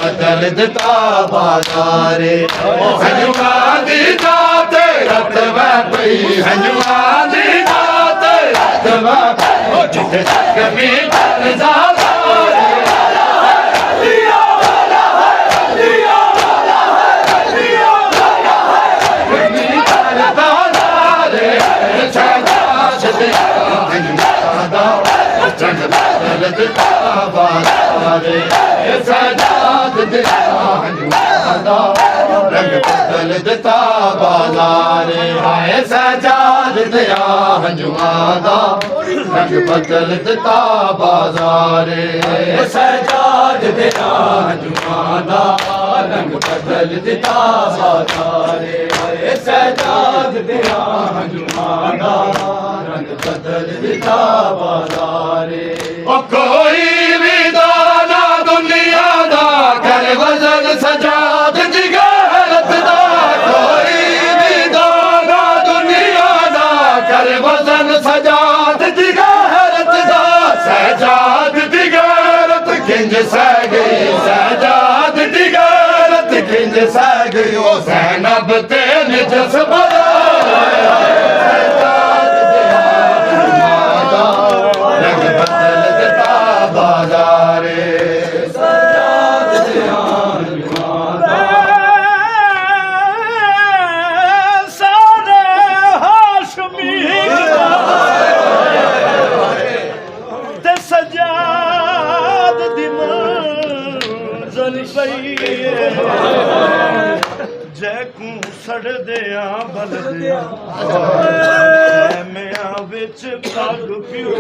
बदल देता बाजारे हंजुआ दी दात रतवा पई हंजुआ दी दात रतवा जिथे कमी कर जाता रंग बदल देता बाजारे सजाद दिया हंजुआ रंग बदल देता बाजारे हाय सजाद दिया हंजुआ रंग बदल देता बाजारे सजाद दिया हंजुआ रंग बदल देता बाजारे सजाद दिया हंजुआ रंग बदल देता बाजारे ओ कोई भी दाना दुनिया दा कर वजन सजाद दी गैरत दा कोई भी दाना दुनिया दा कर वजन सजाद दी गैरत दा सजाद दी गैरत किंज सह गई सजाद दी गैरत किंज सह गई ओ ज़ैनब तेरे जज्बा जैकू सड़ दिया बल दिया मैं विच पग प्यू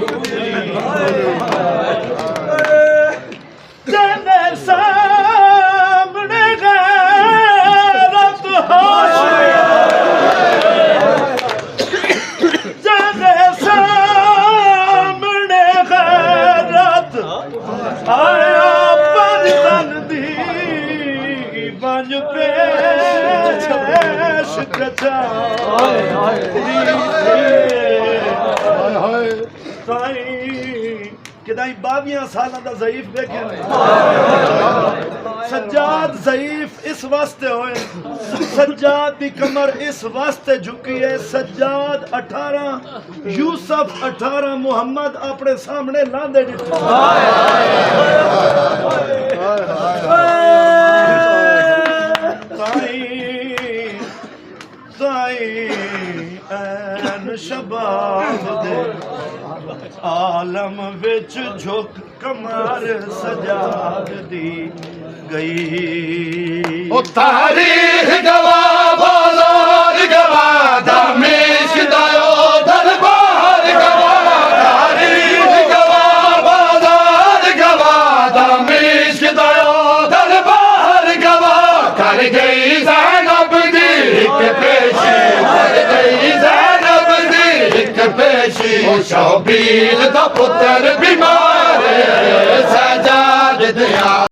तेरे सामने गैरत तेरे सामने गैरत आया बदन दी बंज पे बावियां साल का ज़ईफ देखे सज्जाद ज़ईफ इस वास्ते होए सज्जाद की कमर इस वास्ते झुकी है सज्जाद 18 यूसुफ 18 मुहम्मद अपने सामने लांदे शबाब दे आलम विच झुक कमर सजाद दी गई ओ तारीख गवाह बाजार गवाह दमेश दायो दरबार गवाह तारीख गवाह बाजार गवाह दमेश दायो दरबार गवाह कर गई ज़ैनब दी एक पेशी कर गई पेशी शौबीर दा पुत्र बीमार सजाद दिया